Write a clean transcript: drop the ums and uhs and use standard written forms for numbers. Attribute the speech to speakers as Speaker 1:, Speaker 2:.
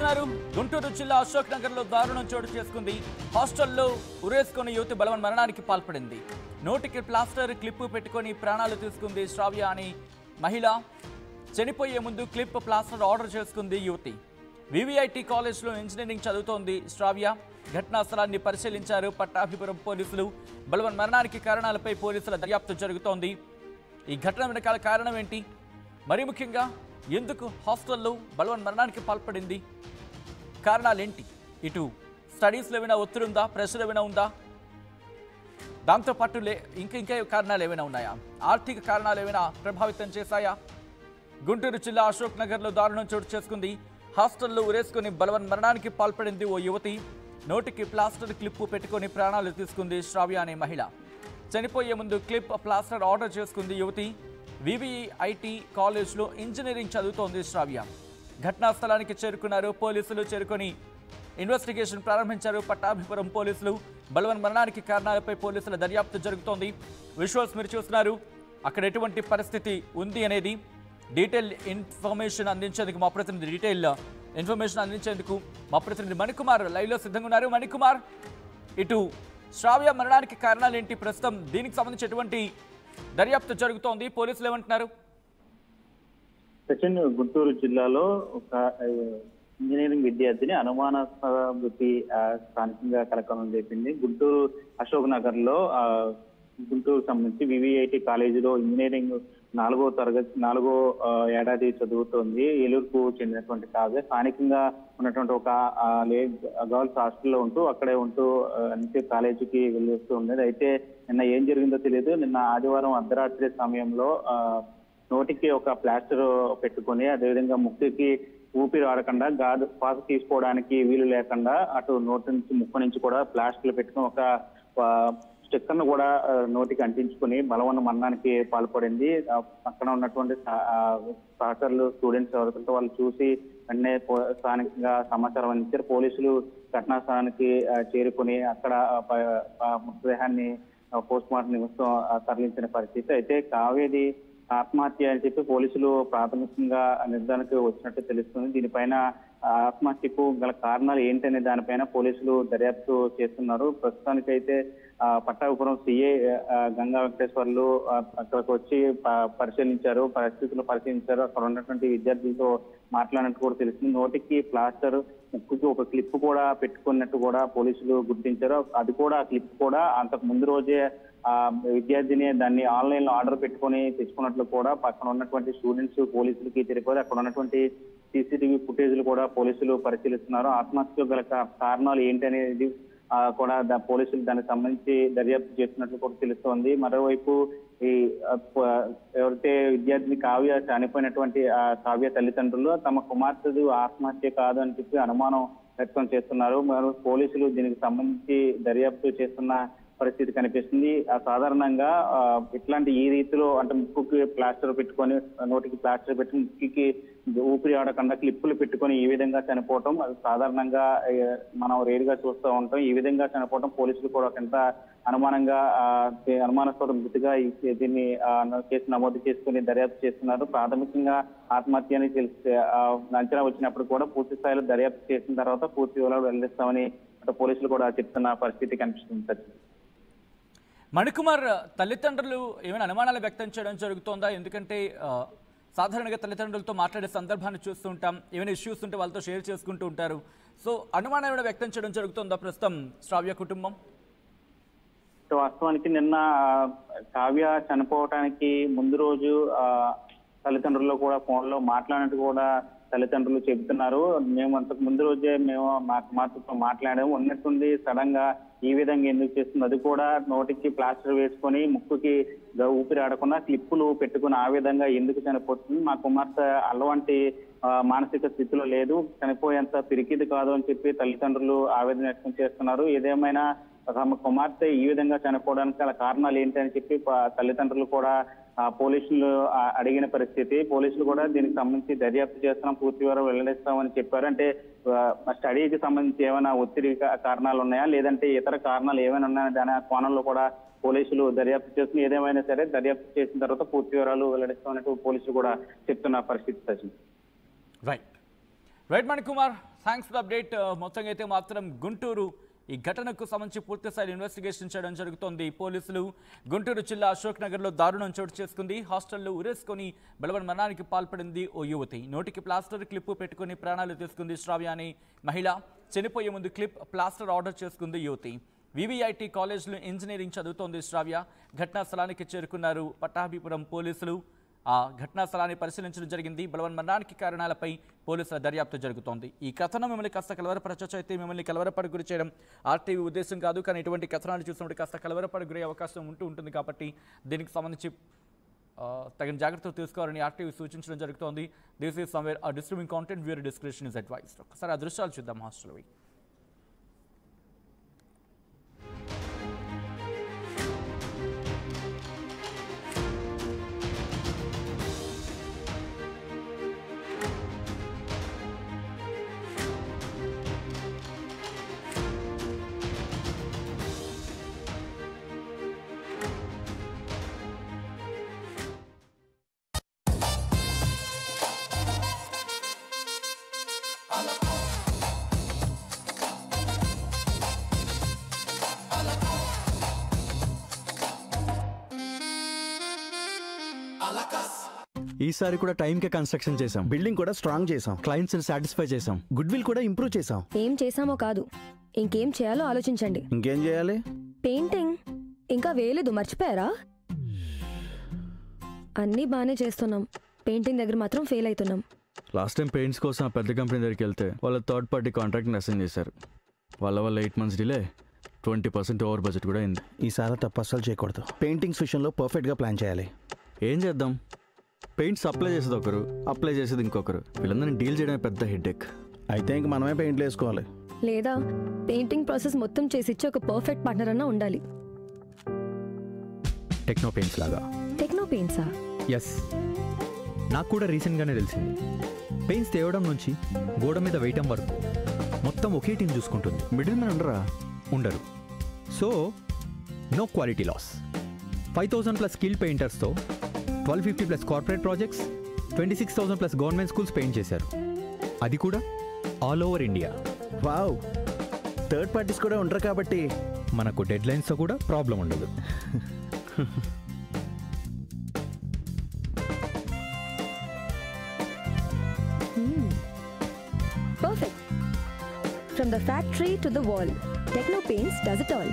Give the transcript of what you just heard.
Speaker 1: చూస్తున్నారు గుంటూరు జిల్లా అశోక్ నగర్ లో దారుణం చోటు చేసుకుంది. హాస్టల్లో ఉరేసుకుని యువతి బలవన్ మరణానికి పాల్పడింది. నోటికి ప్లాస్టర్ క్లిప్ పెట్టుకొని ప్రాణాలు తీసుకుంది శ్రావ్య అని మహిళ. చనిపోయే ముందు క్లిప్ ప్లాస్టర్ ఆర్డర్ చేసుకుంది యువతి. వివిఐటి కాలేజ్లో ఇంజనీరింగ్ చదువుతోంది శ్రావ్య. ఘటనా స్థలాన్ని పరిశీలించారు పట్టాభిపురం పోలీసులు. బలవన్ మరణానికి కారణాలపై పోలీసుల దర్యాప్తు జరుగుతోంది. ఈ ఘటన వెనకాల కారణం ఏంటి, మరీ ముఖ్యంగా ఎందుకు హాస్టల్లో బలవన్ మరణానికి పాల్పడింది, కారణాలేంటి, ఇటు స్టడీస్లో ఏమైనా ఒత్తిడి ఉందా, ప్రెషర్ ఏమైనా ఉందా, దాంతోపాటు ఇంకా కారణాలు ఏమైనా ఉన్నాయా, ఆర్థిక కారణాలు ఏమైనా ప్రభావితం చేశాయా? గుంటూరు జిల్లా అశోక్ నగర్లో దారుణం చోటు చేసుకుంది. హాస్టల్లో ఉరేసుకుని బలవన్ మరణానికి పాల్పడింది ఓ యువతి. నోటికి ప్లాస్టర్ క్లిప్ పెట్టుకొని ప్రాణాలు తీసుకుంది శ్రావ్య అనే మహిళ. చనిపోయే ముందు క్లిప్ ప్లాస్టర్ ఆర్డర్ చేసుకుంది యువతి. వివిఐటి కాలేజ్లో ఇంజనీరింగ్ చదువుతోంది శ్రావ్య. ఘటనా స్థలానికి చేరుకున్నారు పోలీసులు. చేరుకొని ఇన్వెస్టిగేషన్ ప్రారంభించారు పట్టాభిపురం పోలీసులు. బలవన్ మరణానికి కారణాలపై పోలీసుల దర్యాప్తు జరుగుతోంది. విజువల్స్ మీరు చూస్తున్నారు. అక్కడ ఎటువంటి పరిస్థితి ఉంది అనేది డీటెయిల్ ఇన్ఫర్మేషన్ అందించేందుకు మా ప్రతినిధి మణికుమార్ లైవ్లో సిద్ధంగా ఉన్నారు. మణికుమార్, ఇటు శ్రావ్య మరణానికి కారణాలు ఏంటి, ప్రస్తుతం దీనికి సంబంధించి ఎటువంటి దర్యాప్తు జరుగుతోంది, పోలీసులు ఏమంటున్నారు?
Speaker 2: సచిన్, గుంటూరు జిల్లాలో ఒక ఇంజనీరింగ్ విద్యార్థిని అనుమానాస్పద మృతి స్థానికంగా కలకలం చెప్పింది. గుంటూరు అశోక్ నగర్ లో గుంటూరు సంబంధించి వివిఐటి కాలేజీలో ఇంజనీరింగ్ నాలుగో ఏడాది చదువుతోంది. ఏలూరుకు చెందినటువంటి కావ్య స్థానికంగా ఉన్నటువంటి ఒక గర్ల్స్ హాస్టల్లో ఉంటూ అక్కడే ఉంటూ నిత్య కాలేజీకి వెళ్ళొస్తూ ఉండేది. అయితే నిన్న ఏం జరిగిందో తెలియదు. నిన్న ఆదివారం అర్ధరాత్రి సమయంలో నోటికి ఒక ప్లాస్టర్ పెట్టుకొని, అదేవిధంగా ముక్కుకి ఊపిరి ఆడకుండా శ్వాస తీసుకోవడానికి వీలు లేకుండా అటు నోటి నుంచి ముక్కు నుంచి కూడా ప్లాస్టర్లు పెట్టుకుని ఒక స్టిక్కర్ను కూడా నోటికి అంటించుకుని బలవన్న మరణానికి పాల్పడింది. అక్కడ ఉన్నటువంటి సహచరులు, స్టూడెంట్స్ ఎవరికంటే వాళ్ళు చూసి వెంటనే స్థానికంగా సమాచారం అందించారు. పోలీసులు ఘటనా స్థలానికి చేరుకుని అక్కడ మృతదేహాన్ని పోస్ట్ మార్టం నిమిత్తం తరలించిన పరిస్థితి. అయితే కావేది ఆత్మహత్య అని చెప్పి పోలీసులు ప్రాథమికంగా నిర్ధారణకు వచ్చినట్టు తెలుస్తుంది. దీనిపైన ఆత్మహత్యకు గల కారణాలు ఏంటనే దానిపైన పోలీసులు దర్యాప్తు చేస్తున్నారు. ప్రస్తుతానికైతే పట్టాభిపురం సిఐ గంగా వెంకటేశ్వర్లు అక్కడికి వచ్చి పరిశీలించారు, పరిస్థితులు పరిశీలించారు. అక్కడ ఉన్నటువంటి విద్యార్థులతో మాట్లాడినట్టు కూడా తెలిసింది. నోటికి ప్లాస్టర్, ముక్కుకి ఒక క్లిప్ కూడా పెట్టుకున్నట్టు కూడా పోలీసులు గుర్తించారు. అది కూడా ఆ క్లిప్ కూడా అంతకు ముందు రోజే విద్యార్థిని దాన్ని ఆన్లైన్ లో ఆర్డర్ పెట్టుకొని తెచ్చుకున్నట్లు కూడా పక్కన ఉన్నటువంటి స్టూడెంట్స్ పోలీసులకి తెలిపారు. అక్కడ ఉన్నటువంటి సీసీటీవీ ఫుటేజ్లు కూడా పోలీసులు పరిశీలిస్తున్నారు. ఆత్మహత్య గల కారణాలు ఏంటనేది కూడా పోలీసులు దానికి సంబంధించి దర్యాప్తు చేస్తున్నట్లు కూడా తెలుస్తోంది. మరోవైపు ఈ ఎవరైతే విద్యార్థిని కావ్య చనిపోయినటువంటి కావ్య తల్లిదండ్రులు తమ కుమార్తెదు ఆత్మహత్య కాదు అని చెప్పి అనుమానం వ్యక్తం చేస్తున్నారు. మరి పోలీసులు దీనికి సంబంధించి దర్యాప్తు చేస్తున్న పరిస్థితి కనిపిస్తుంది. సాధారణంగా ఇట్లాంటి ఈ రీతిలో అంటే ముక్కుకి ప్లాస్టర్ పెట్టుకొని, నోటికి ప్లాస్టర్ పెట్టి ముక్కుకి ఊపిరి ఆడకుండా క్లిప్పులు పెట్టుకొని ఈ విధంగా చనిపోవటం అది సాధారణంగా మనం రేరుగా చూస్తూ ఉంటాం. ఈ విధంగా చనిపోవటం పోలీసులు కూడా కొంత అనుమానాస్పద మృతిగా దీన్ని కేసు నమోదు చేసుకుని దర్యాప్తు చేస్తున్నారు. ప్రాథమికంగా ఆత్మహత్య అని తెలిసి అంచనా వచ్చినప్పుడు కూడా పూర్తి స్థాయిలో దర్యాప్తు చేసిన తర్వాత పూర్తి వివరాలు వెల్లడిస్తామని పోలీసులు కూడా చెప్తున్న పరిస్థితి కనిపిస్తుంది.
Speaker 1: మణికుమార్, తల్లిదండ్రులు ఏమైనా అనుమానాలు వ్యక్తం చేయడం జరుగుతోందా? ఎందుకంటే సాధారణంగా తల్లిదండ్రులతో మాట్లాడే సందర్భాన్ని చూస్తూ ఉంటాం, ఏమైనా ఇష్యూస్ ఉంటే వాళ్ళతో షేర్ చేసుకుంటూ ఉంటారు. సో అనుమానం ఏమైనా వ్యక్తం చేయడం జరుగుతుందా ప్రస్తుతం శ్రావ్య కుటుంబం?
Speaker 2: వాస్తవానికి నిన్న కావ్య చనిపోవటానికి ముందు రోజు తల్లిదండ్రులు కూడా ఫోన్లో మాట్లాడినట్టు కూడా తల్లిదండ్రులు చెబుతున్నారు. మేము అంతకు ముందు రోజే మా కుమార్తెతో మాట్లాడాము, ఉన్నట్టుండి సడన్ గా ఈ విధంగా ఎందుకు చేస్తుంది, అది కూడా నోటికి ప్లాస్టర్ వేసుకొని ముక్కుకి ఊపిరి ఆడకుండా క్లిప్పులు పెట్టుకుని ఆ విధంగా ఎందుకు చనిపోతుంది, మా కుమార్తె అల్లవంటి మానసిక స్థితిలో లేదు, చనిపోయేంత పిరికిది కాదు అని చెప్పి తల్లిదండ్రులు ఆవేదన వ్యక్తం చేస్తున్నారు. ఏదేమైనా తమ కుమార్తె ఈ విధంగా చనిపోవడానికి గల కారణాలు ఏంటని చెప్పి తల్లిదండ్రులు కూడా పోలీసులు అడిగిన పరిస్థితి. పోలీసులు కూడా దీనికి సంబంధించి దర్యాప్తు చేస్తున్నాం, పూర్తి వివరాలు వెల్లడిస్తామని చెప్పారు. అంటే స్టడీకి సంబంధించి ఏమైనా ఒత్తిడి కారణాలు ఉన్నాయా, లేదంటే ఇతర కారణాలు ఏమైనా ఉన్నాయా దాని కోణంలో కూడా పోలీసులు దర్యాప్తు చేస్తున్న. ఏదేమైనా సరే దర్యాప్తు చేసిన తర్వాత పూర్తి వివరాలు వెల్లడిస్తామన్నట్టు పోలీసులు కూడా చెప్తున్న పరిస్థితి.
Speaker 1: Right Manikumar, thanks for update. మొత్తంగా అయితే మాత్రం గుంటూరు ఈ ఘటనకు సంబంధించి పూర్తిస్థాయి ఇన్వెస్టిగేషన్ చేయడం జరుగుతోంది. పోలీసులు గుంటూరు జిల్లా అశోక్ నగర్లో దారుణం చోటు చేసుకుంది. హాస్టల్లో ఉరేసుకొని బలవన్ మరణానికి పాల్పడింది ఓ యువతి. నోటికి ప్లాస్టర్ క్లిప్ పెట్టుకుని ప్రాణాలు తీసుకుంది శ్రావ్య అనే మహిళ. చనిపోయే ముందు క్లిప్ ప్లాస్టర్ ఆర్డర్ చేసుకుంది యువతి. వివిఐటి కాలేజ్లో ఇంజనీరింగ్ చదువుతోంది శ్రావ్య. ఘటనా స్థలానికి చేరుకున్నారు పట్టాభిపురం పోలీసులు. ఆ ఘటనా స్థలాన్ని పరిశీలించడం జరిగింది. బలవన్ మరణానికి కారణాలపై పోలీసుల దర్యాప్తు జరుగుతోంది. ఈ కథనం మిమ్మల్ని కాస్త కలవరపరచొచ్చు, అయితే మిమ్మల్ని కలవరపడి గురి చేయడం ఆర్టీవీ ఉద్దేశం కాదు. కానీ ఇటువంటి కథనాలు చూసినప్పుడు కాస్త కలవరపడి గురే అవకాశం ఉంటుంది కాబట్టి దీనికి సంబంధించి తగిన జాగ్రత్తలు తీసుకోవాలని ఆర్టీవీ సూచించడం జరుగుతోంది. This is somewhere distributing content viewer description is advised. ఒకసారి ఆ దృశ్యాలు చూద్దాం హాస్టల్వి.
Speaker 3: ఈసారి కూడా టైంకే కన్స్ట్రక్షన్ చేసాం.
Speaker 4: బిల్డింగ్ కూడా స్ట్రాంగ్ చేసాం.
Speaker 3: క్లయింట్స్ ని సాటిస్ఫై చేసాం.
Speaker 4: గుడ్ విల్ కూడా ఇంప్రూవ్ చేసాం.
Speaker 5: ఏం చేసామో కాదు, ఇంకేం చేయాలో ఆలోచించండి.
Speaker 4: ఇంకేం చేయాలి?
Speaker 5: పెయింటింగ్ ఇంకా వేయలేదు, మర్చిపోయారా? అన్నీ బాగానే చేస్తున్నాం, పెయింటింగ్ దగ్గర మాత్రం ఫెయిల్ అవుతున్నాం.
Speaker 3: లాస్ట్ టైం పెయింట్స్ కోసం ఆ పెద్ద కంపెనీ దగ్గరికి వెళ్తే వాళ్ళ థర్డ్ పార్టీ కాంట్రాక్ట్ని అసైన్ చేశారు. వాళ్ళ 8 months డిలే, 20% ఓవర్ బడ్జెట్ కూడా అయింది.
Speaker 4: ఈసారి తప్పు అస్సలు చేయకూడదు. పెయింటింగ్స్ విషయంలో పర్ఫెక్ట్గా ప్లాన్ చేయాలి.
Speaker 3: ఏం చేద్దాం? పెయింట్స్ అప్లై చేసేది ఒకరు, అప్లై చేసేది ఇంకొకరు. వీళ్ళందరినీ డీల్ చేయడం పెద్ద హెడ్ఏక్.
Speaker 4: అయితే ఇంక మనమే పెయింట్లు వేసుకోవాలి.
Speaker 5: లేదా పెయింటింగ్ ప్రాసెస్ మొత్తం చేసిచ్చి ఒక పర్ఫెక్ట్ పార్ట్నర్ అన్నా ఉండాలి.
Speaker 6: టెక్నో పెయింట్స్ లాగా.
Speaker 5: టెక్నో పెయింట్సా?
Speaker 6: ఎస్, నాకు కూడా రీసెంట్గానే తెలిసింది. పెయింట్స్ తేవడం నుంచి గోడ మీద వేయటం వరకు మొత్తం ఒకే టీం చూసుకుంటుంది.
Speaker 3: మిడిల్ మ్యాన్
Speaker 6: ఉండరు. So no quality loss. 5,000+ skill పెయింటర్స్తో 1,250+ corporate projects, 26,000+ government schools paint చేశారు. అది కూడా all over India.
Speaker 4: Wow, third parties కూడా ఉండరు కాబట్టి
Speaker 6: మనకు డెడ్ లైన్స్తో కూడా ప్రాబ్లం ఉండదు.
Speaker 5: Perfect. From the factory to the wall, Techno Paints does it all.